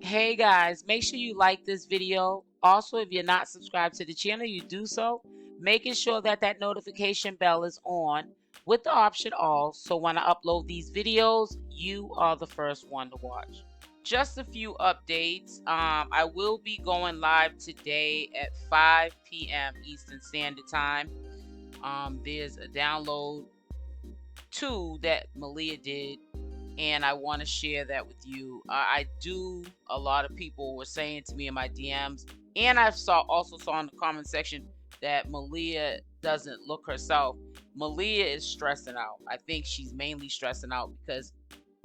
Hey guys, make sure you like this video. Also, if you're not subscribed to the channel, you do so, making sure that that notification bell is on with the option all, so when I upload these videos, you are the first one to watch. Just a few updates. I will be going live today at 5 p.m. Eastern Standard Time. There's a download tool that Malia did, and I want to share that with you. A lot of people were saying to me in my DMs, and I also saw in the comment section that Malia doesn't look herself. Malia is stressing out. I think she's mainly stressing out because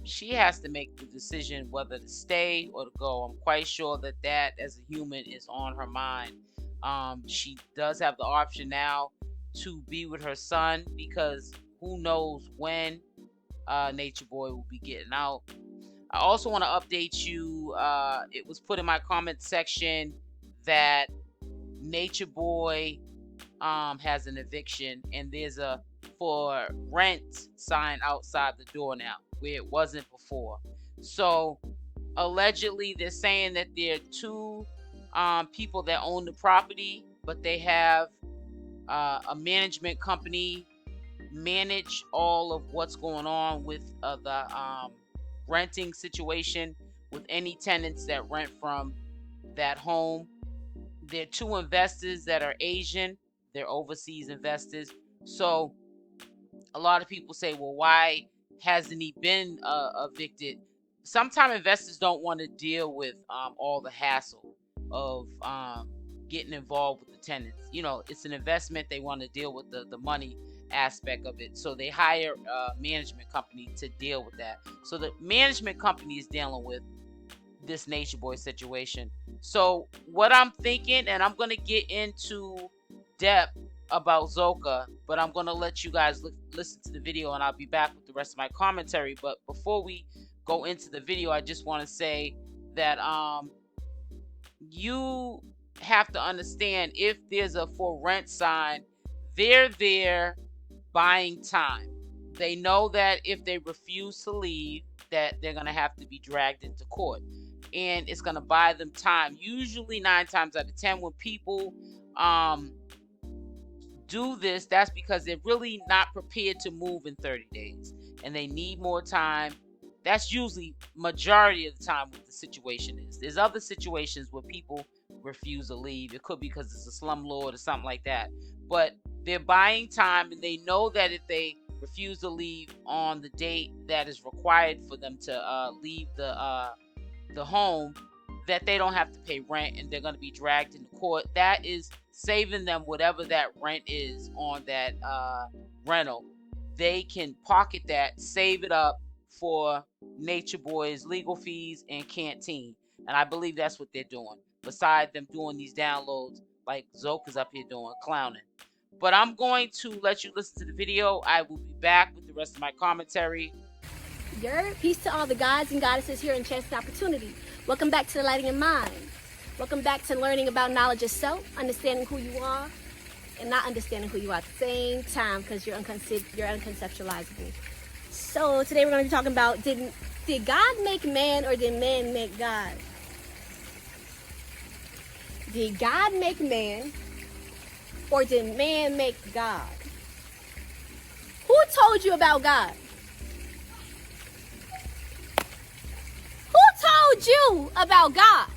she has to make the decision whether to stay or to go. I'm quite sure that as a human is on her mind. She does have the option now to be with her son, because who knows when Natureboy will be getting out. I also want to update you. It was put in my comment section that Natureboy has an eviction, and there's a for rent sign outside the door now, where it wasn't before. So allegedly, they're saying that there are two people that own the property, but they have a management company manage all of what's going on with the renting situation with any tenants that rent from that home. There are two investors that are Asian. They're overseas investors. So a lot of people say, well, why hasn't he been evicted? Sometimes investors don't want to deal with all the hassle of getting involved with the tenants. You know, it's an investment. They want to deal with the money aspect of it, so they hire a management company to deal with that. So the management company is dealing with this Natureboy situation. So what I'm thinking, and I'm going to get into depth about Zoka, but I'm going to let you guys listen to the video, and I'll be back with the rest of my commentary. But before we go into the video, I just want to say that you have to understand, if there's a for rent sign, they're there buying time. They know that if they refuse to leave, that they're going to have to be dragged into court, and it's going to buy them time. Usually 9 times out of 10 when people do this, that's because they're really not prepared to move in 30 days and they need more time. That's usually majority of the time what the situation is. There's other situations where people refuse to leave. It could be because it's a slumlord or something like that, but they're buying time, and they know that if they refuse to leave on the date that is required for them to leave the home, that they don't have to pay rent, and they're going to be dragged into court. That is saving them whatever that rent is on that rental. They can pocket that, save it up for Natureboy's legal fees and canteen. And I believe that's what they're doing, besides them doing these downloads like Zoka's up here doing, clowning. But I'm going to let you listen to the video. I will be back with the rest of my commentary. Peace to all the gods and goddesses here in Chance and Opportunity. Welcome back to the Lighting in Mind. Welcome back to learning about knowledge of self, understanding who you are, and not understanding who you are at the same time, because you're unconceptualizable. So today we're going to be talking about, did God make man, or did man make God? Did God make man, or did man make God? Who told you about God? Who told you about God?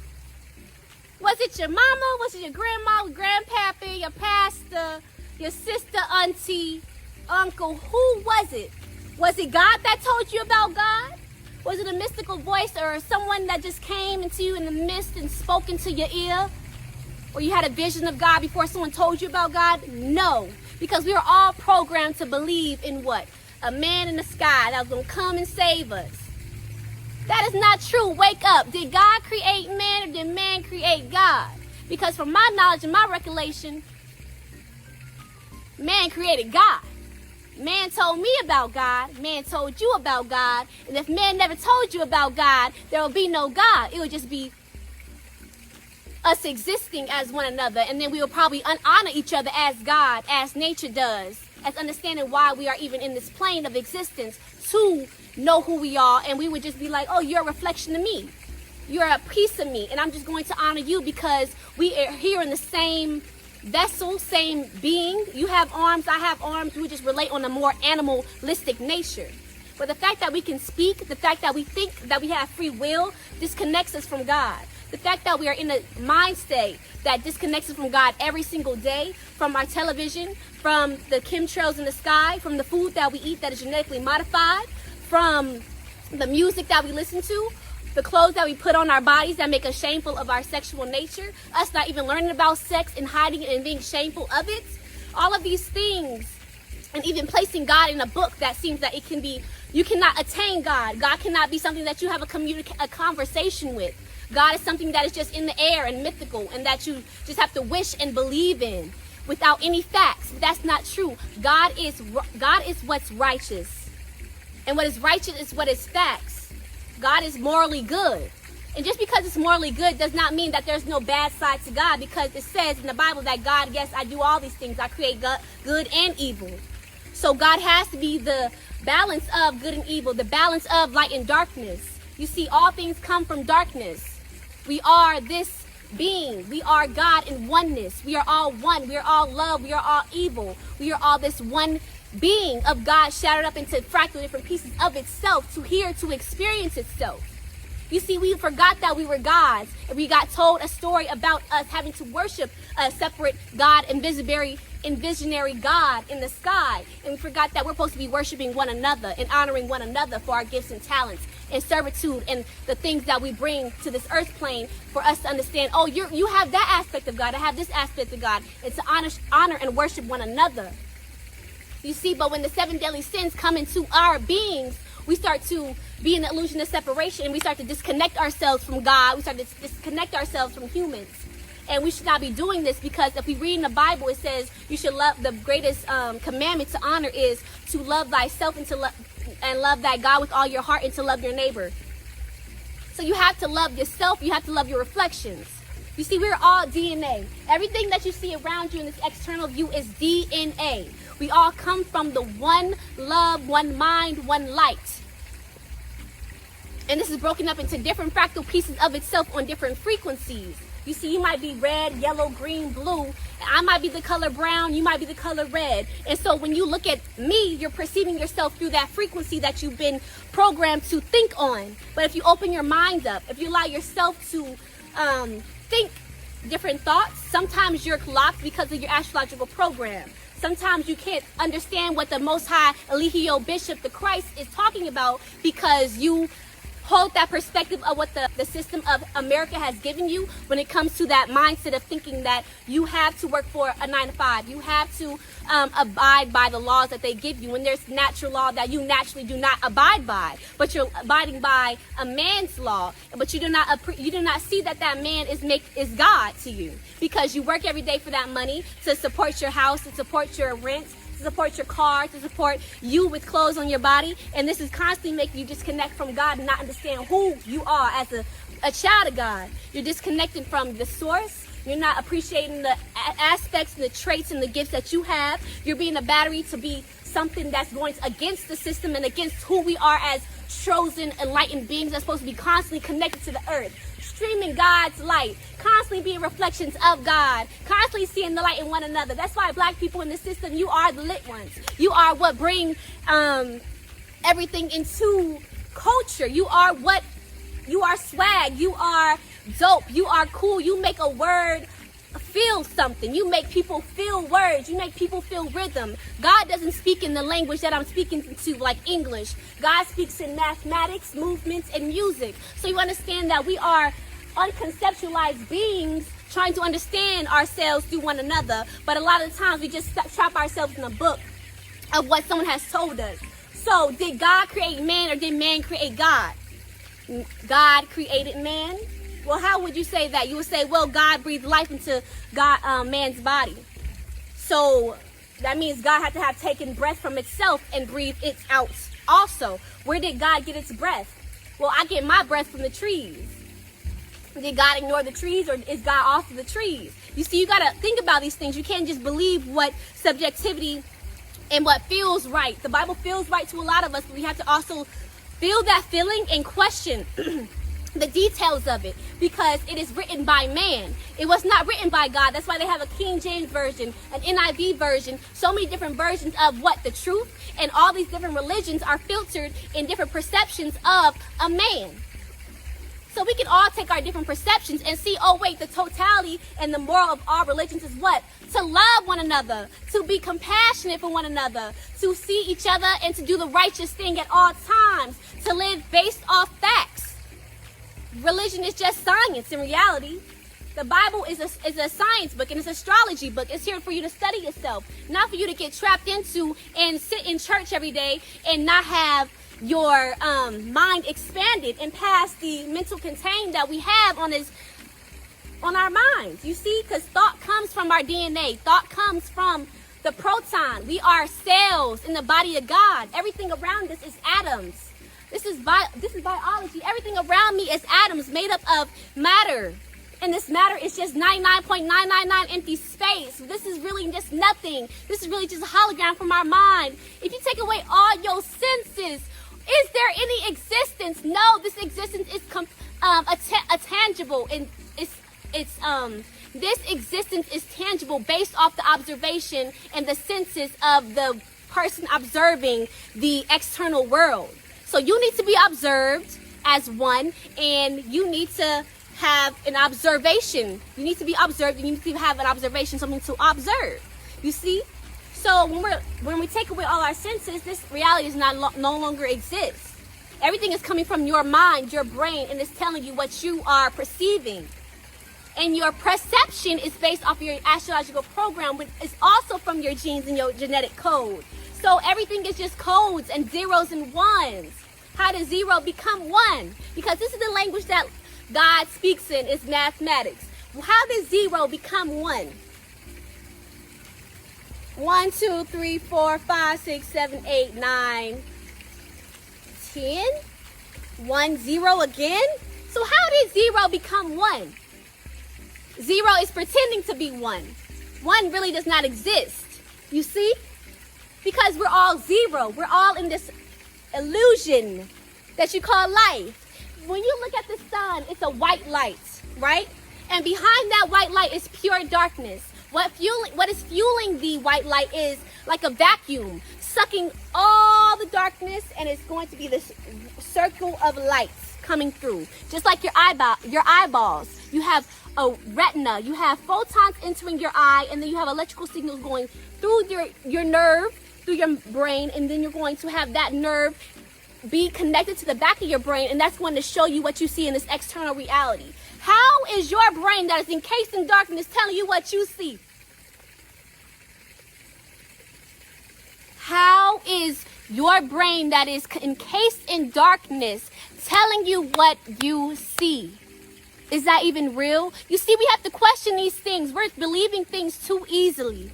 Was it your mama? Was it your grandma, grandpappy, your pastor, your sister, auntie, uncle? Who was it? Was it God that told you about God? Was it a mystical voice or someone that just came into you in the mist and spoke into your ear? Or you had a vision of God before someone told you about God? No, because we were all programmed to believe in what? A man in the sky that was going to come and save us. That is not true. Wake up. Did God create man, or did man create God? Because from my knowledge and my recollection, man created God. Man told me about God. Man told you about God. And if man never told you about God, there will be no God. It would just be us existing as one another, and then we will probably honor each other as God, as nature does, as understanding why we are even in this plane of existence, to know who we are, and we would just be like, oh, you're a reflection of me. You're a piece of me, and I'm just going to honor you because we are here in the same vessel, same being. You have arms, I have arms. We just relate on a more animalistic nature. But the fact that we can speak, the fact that we think, that we have free will, disconnects us from God. The fact that we are in a mind state that disconnects us from God every single day, from our television, from the chemtrails in the sky, from the food that we eat that is genetically modified, from the music that we listen to, the clothes that we put on our bodies that make us shameful of our sexual nature, us not even learning about sex and hiding it and being shameful of it. All of these things, and even placing God in a book that seems that it can be, you cannot attain God. God cannot be something that you have a conversation with. God is something that is just in the air and mythical, and that you just have to wish and believe in without any facts. But that's not true. God is what's righteous, and what is righteous is what is facts. God is morally good, and just because it's morally good does not mean that there's no bad side to God, because it says in the Bible that God, yes, I do all these things. I create good and evil. So God has to be the balance of good and evil, the balance of light and darkness. You see, all things come from darkness. We are this being. We are God in oneness. We are all one. We are all love. We are all evil. We are all this one being of God shattered up into fractal different pieces of itself to experience itself. You see, we forgot that we were gods, and we got told a story about us having to worship a separate God, envisionary God in the sky, and we forgot that we're supposed to be worshiping one another and honoring one another for our gifts and talents and servitude and the things that we bring to this earth plane, for us to understand, oh, you have that aspect of God, I have this aspect of God, and to honor and worship one another. You see, but when the 7 deadly sins come into our beings, we start to be in the illusion of separation, and we start to disconnect ourselves from God. We start to disconnect ourselves from humans. And we should not be doing this, because if we read in the Bible, it says you should love, the greatest commandment to honor is to love thyself and love thy God with all your heart, and to love your neighbor. So you have to love yourself. You have to love your reflections. You see, we're all DNA. Everything that you see around you in this external view is DNA. We all come from the one love, one mind, one light. And this is broken up into different fractal pieces of itself on different frequencies. You see, you might be red, yellow, green, blue. And I might be the color brown. You might be the color red. And so when you look at me, you're perceiving yourself through that frequency that you've been programmed to think on. But if you open your mind up, if you allow yourself to think different thoughts, sometimes you're locked because of your astrological program. Sometimes you can't understand what the Most High 𝗪𝗪𝗪𝗪, the Christ, is talking about, because you hold that perspective of what the system of America has given you when it comes to that mindset of thinking that you have to work for a 9 to 5. You have to abide by the laws that they give you, when there's natural law that you naturally do not abide by, but you're abiding by a man's law. But you do not see that man is God to you, because you work every day for that money to support your house, to support your rent, to support your car, to support you with clothes on your body. And this is constantly making you disconnect from God and not understand who you are as a child of God. You're disconnected from the source. You're not appreciating the aspects and the traits and the gifts that you have. You're being a battery to be something that's going against the system and against who we are as chosen, enlightened beings that's supposed to be constantly connected to the earth, streaming God's light, constantly being reflections of God, constantly seeing the light in one another. That's why black people in the system, you are the lit ones. You are what bring everything into culture. You are swag. You are dope. You are cool. You make a word feel something. You make people feel words. You make people feel rhythm. God doesn't speak in the language that I'm speaking to, like English. God speaks in mathematics, movements, and music. So you understand that we are unconceptualized beings trying to understand ourselves through one another. But a lot of the times we just trap ourselves in a book of what someone has told us. So did God create man, or did man create God? God created man. Well, how would you say that? You would say, well, God breathed life into man's body. So that means God had to have taken breath from itself and breathed it out also. Where did God get its breath? Well, I get my breath from the trees. Did God ignore the trees, or is God off of the trees? You see, you got to think about these things. You can't just believe what subjectivity and what feels right. The Bible feels right to a lot of us, but we have to also feel that feeling and question the details of it, because it is written by man. It was not written by God. That's why they have a King James version, an NIV version, so many different versions of what the truth, and all these different religions are filtered in different perceptions of a man. So we can all take our different perceptions and see, oh wait, the totality and the moral of all religions is what? To love one another, to be compassionate for one another, to see each other and to do the righteous thing at all times, to live based off facts. Religion is just science in reality. The Bible is a science book, and it's an astrology book. It's here for you to study yourself, not for you to get trapped into and sit in church every day and not have your mind expanded and past the mental contain that we have on our minds. You see, because thought comes from our DNA. Thought comes from the proton. We are cells in the body of God. Everything around us is atoms. This is biology. Everything around me is atoms made up of matter. And this matter is just 99.999 empty space. This is really just nothing. This is really just a hologram from our mind. If you take away all your senses, is there any existence? No, this existence is a tangible, and this existence is tangible based off the observation and the senses of the person observing the external world. So you need to be observed as one, and you need to have an observation. You need to be observed, and you need to have an observation, something to observe. You see? So when we take away all our senses, this reality no longer exists. Everything is coming from your mind, your brain, and it's telling you what you are perceiving. And your perception is based off your astrological program, but it's also from your genes and your genetic code. So everything is just codes and zeros and ones. How does zero become one? Because this is the language that God speaks in, is mathematics. How does zero become one? 1, 2, 3, 4, 5, 6, 7, 8, 9, 10. 1, 0 again. So how did 0 become 1? 0 is pretending to be 1. 1 really does not exist. You see? Because we're all 0. We're all in this illusion that you call life. When you look at the sun, it's a white light, right? And behind that white light is pure darkness. What is fueling the white light is like a vacuum, sucking all the darkness, and it's going to be this circle of lights coming through. Just like your eyeballs. You have a retina, you have photons entering your eye, and then you have electrical signals going through your nerve, through your brain, and then you're going to have that nerve be connected to the back of your brain, and that's going to show you what you see in this external reality. How is your brain that is encased in darkness telling you what you see? How is your brain that is encased in darkness telling you what you see? Is that even real? You see, we have to question these things. We're believing things too easily,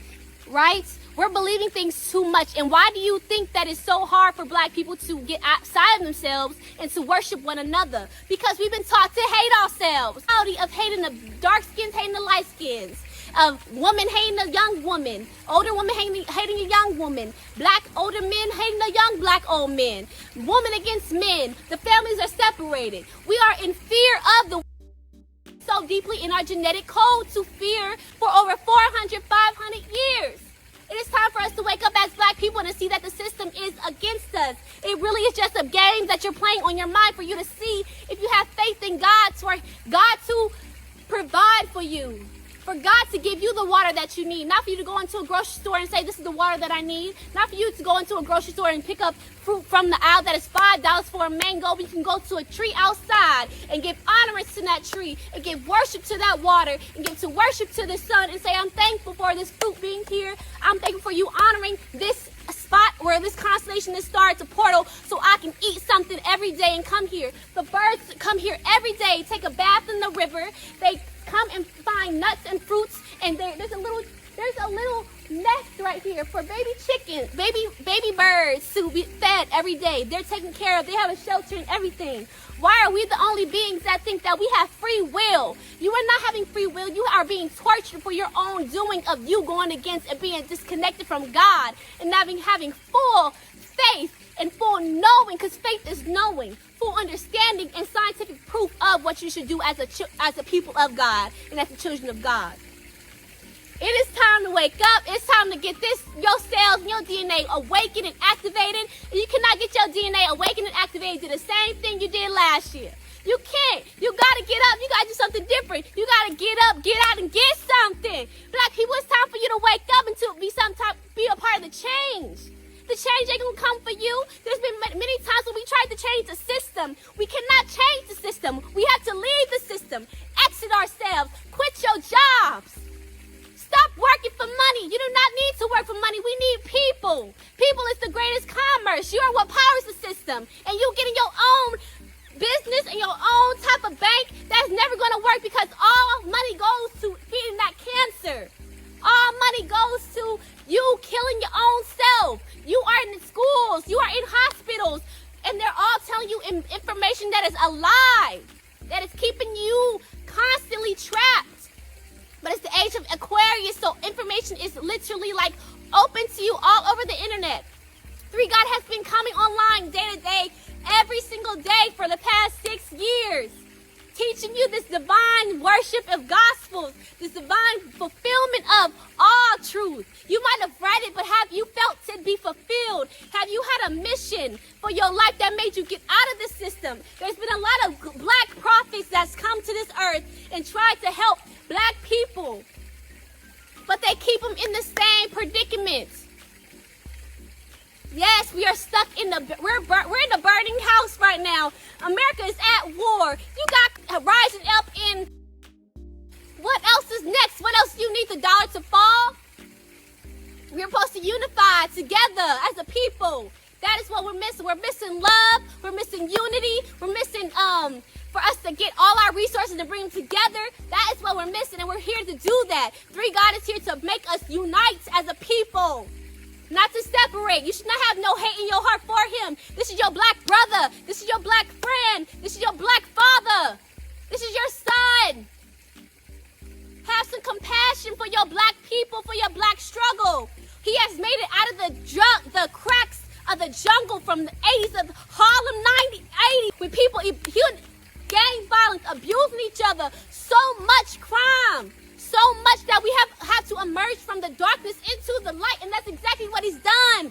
right? We're believing things too much. And why do you think that it's so hard for black people to get outside of themselves and to worship one another? Because we've been taught to hate ourselves. Of hating the dark skins, hating the light skins. Of woman hating a young woman. Older woman hating a young woman. Black older men hating a young black old men. Woman against men. The families are separated. We are in fear of the so deeply in our genetic code to fear for over 400, 500 years. It is time for us to wake up as black people and to see that the system is against us. It really is just a game that you're playing on your mind for you to see if you have faith in God, for God to provide for you. For God to give you the water that you need. Not for you to go into a grocery store and say, this is the water that I need. Not for you to go into a grocery store and pick up fruit from the aisle that is $5 for a mango. But you can go to a tree outside and give honorance to that tree. And give worship to that water. And give to worship to the sun. And say, I'm thankful for this fruit being here. I'm thankful for you honoring this spot where this constellation, this star, it's a portal, so I can eat something every day and come here. The birds come here every day, take a bath in the river. They come and find nuts and fruits, and there's a little nest right here for baby chickens, baby birds to be fed every day. They're taken care of. They have a shelter and everything. Why are we the only beings that think that we have free will? You are not having free will. You are being tortured for your own doing of you going against and being disconnected from God and not having full faith and full knowing, because faith is knowing, full understanding and scientific proof of what you should do as a people of God and as the children of God. It is time to wake up. It's time to get your cells and your DNA awakened and activated. And you cannot get your DNA awakened and activated to the same thing you did last year. You can't. You gotta get up. You gotta do something different. You gotta get up, get out, and get something. Black people, it's time for you to wake up and to be a part of the change. The change ain't gonna come for you. There's been many times when we tried to change the system. We cannot change the system. We have to leave the system. Exit ourselves. Quit your jobs. Stop working for money. You do not need to work for money. We need people. People is the greatest commerce. You are what powers the system. And you getting your own business and your own type of bank, that's never going to work, because all money goes to feeding that cancer. All money goes to you killing your own self. You are in schools. You are in hospitals. And they're all telling you information that is a lie, that is keeping you constantly trapped. But it's the age of Aquarius, so information is literally like open to you all over the internet. 3 God has been coming online day to day, every single day for the past 6 years, teaching you this divine worship of gospels, this divine fulfillment of all truth. You might have read it, but have you felt to be fulfilled? Have you had a mission for your life that made you get out of the system? There's been a lot of black prophets that's come to this earth and tried to help black people, but they keep them in the same predicament. Yes, we are stuck in we're in the burning house right now. America is at war. You got rising up in, what else is next? What else do you need the dollar to fall? We're supposed to unify together as a people. That is what we're missing. We're missing love. We're missing unity. We're missing for us to get all our resources and bring them together. That is what we're missing, and we're here to do that. 3 God is here to make us unite as a people, not to separate. You should not have no hate in your heart for him. This is your black brother. This is your black friend. This is your black father. This is your son. Have some compassion for your black people, for your black struggle. He has made it out of the cracks of the jungle from the 80s of Harlem 80, when people gang violence, abusing each other, so much crime, so much that we have to emerge from the darkness into the light, and that's exactly what he's done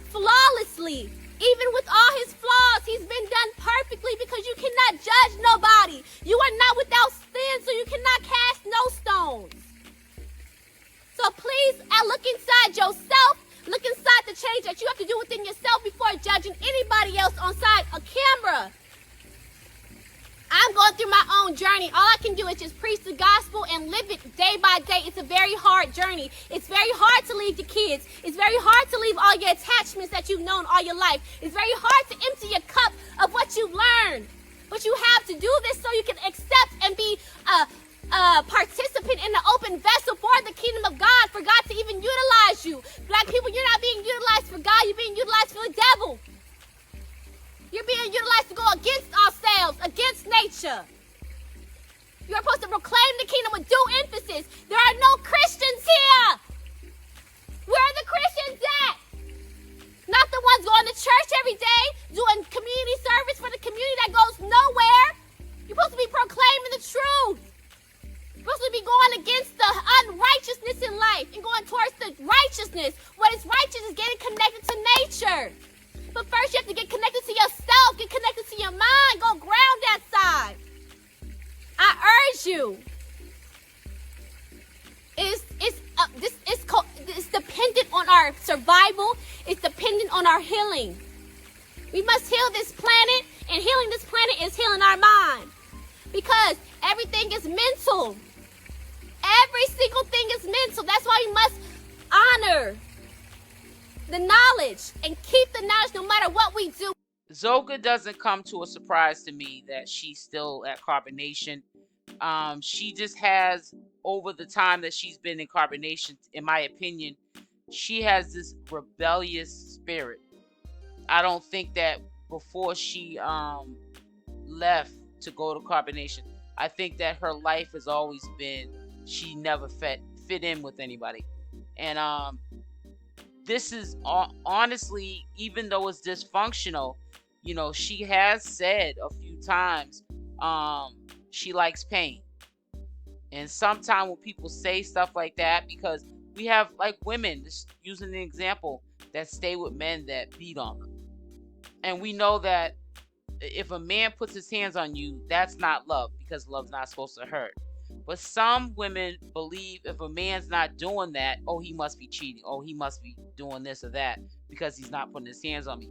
flawlessly. Even with all his flaws, he's been done perfectly, because you cannot judge nobody. You are not without sin, so you cannot cast no stones. So please, look inside yourself. Look inside the change that you have to do within yourself before judging anybody else on side a camera. I'm going through my own journey. All I can do is just preach the gospel and live it day by day. It's a very hard journey. It's very hard to leave your kids. It's very hard to leave all your attachments that you've known all your life. It's very hard to empty your cup of what you've learned. But you have to do this so you can accept and be a participant in the open vessel for the kingdom of God, for God to even utilize you. Black people, you're not being utilized for God. You're being utilized for the devil. You're being utilized to go against ourselves, against nature. You're supposed to proclaim the kingdom with due emphasis. There are no Christians here. Where are the Christians at? Not the ones going to church every day, doing community service for the community that goes nowhere. You're supposed to be proclaiming the truth. You're supposed to be going against the unrighteousness in life and going towards the righteousness. What is righteous is getting connected to nature. But first you have to get connected to yourself, get connected to your mind, go ground that side. I urge you. It's dependent on our survival. It's dependent on our healing. We must heal this planet, and healing this planet is healing our mind. Because everything is mental. Every single thing is mental. That's why we must honor the knowledge and keep the knowledge no matter what we do. Zoka doesn't come to a surprise to me that she's still at Carbonation. She just has, over the time that she's been in Carbonation, in my opinion, she has this rebellious spirit. I don't think that before she left to go to Carbonation, I think that her life has always been, she never fit in with anybody. And this is honestly, even though it's dysfunctional, you know, she has said a few times she likes pain. And sometimes when people say stuff like that, because we have like women, just using an example, that stay with men that beat on them. And we know that if a man puts his hands on you, that's not love, because love's not supposed to hurt. But some women believe if a man's not doing that, oh, he must be cheating. Oh, he must be doing this or that because he's not putting his hands on me.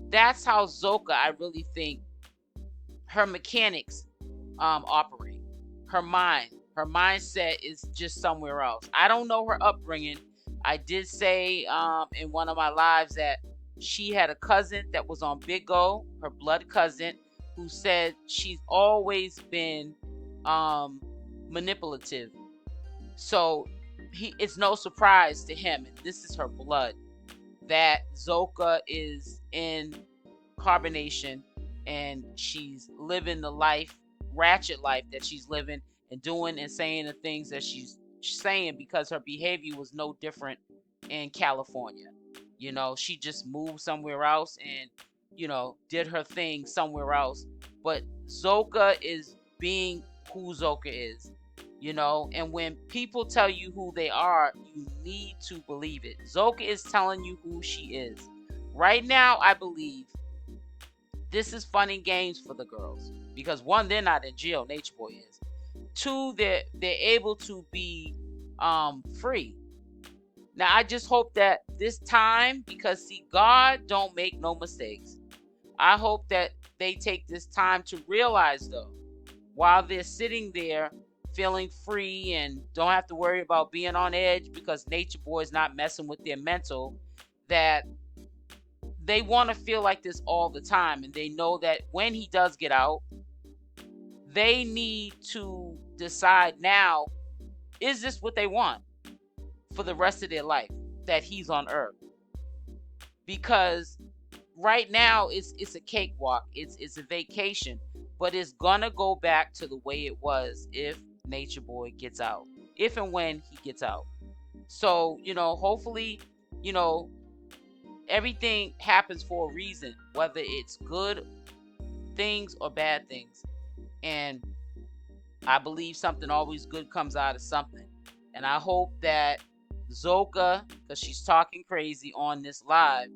That's how Zoka, I really think, her mechanics operate. Her mindset is just somewhere else. I don't know her upbringing. I did say in one of my lives that she had a cousin that was on Big O, her blood cousin, who said she's always been manipulative. So it's no surprise to him, and this is her blood, that Zoka is in carbonation and she's living the life, ratchet life that she's living, and doing and saying the things that she's saying because her behavior was no different in California. You know, she just moved somewhere else and, you know, did her thing somewhere else. But Zoka is being who Zoka is, you know, and when people tell you who they are, you need to believe it. Zoka is telling you who she is. Right now, I believe this is fun and games for the girls because, one, they're not in jail, Natureboy is. Two, they're able to be free. Now, I just hope that this time, because see, God don't make no mistakes. I hope that they take this time to realize, though, while they're sitting there feeling free and don't have to worry about being on edge because Natureboy is not messing with their mental, that they want to feel like this all the time. And they know that when he does get out, they need to decide now, is this what they want for the rest of their life, that he's on earth? Because right now it's a cakewalk, it's a vacation, but it's gonna go back to the way it was if Natureboy gets out, if and when he gets out. So, you know, hopefully, you know, everything happens for a reason, whether it's good things or bad things. And I believe something always good comes out of something. And I hope that Zoka, because she's talking crazy on this live,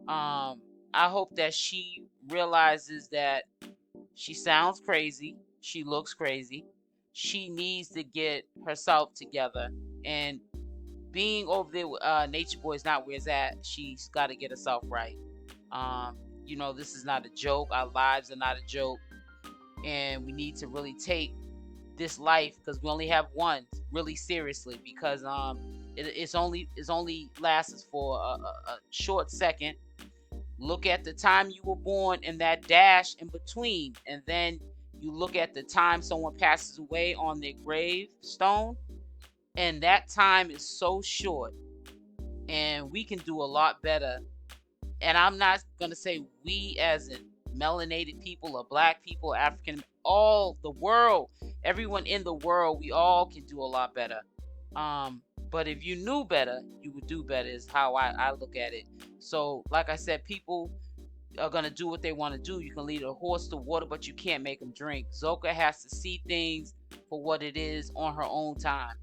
I hope that she realizes that she sounds crazy, she looks crazy, she needs to get herself together. And being over there with Natureboy is not where it's at. She's got to get herself right. You know, this is not a joke. Our lives are not a joke. And we need to really take this life, because we only have one, really seriously, because it's only lasts for a short second. Look at the time you were born and that dash in between, and then you look at the time someone passes away on their gravestone, and that time is so short. And we can do a lot better. And I'm not gonna say we as in melanated people or black people, African, all the world, everyone in the world, we all can do a lot better. But if you knew better, you would do better, is how I look at it. So like I said, people are gonna do what they want to do. You can lead a horse to water, but you can't make them drink. Zoka has to see things for what it is on her own time.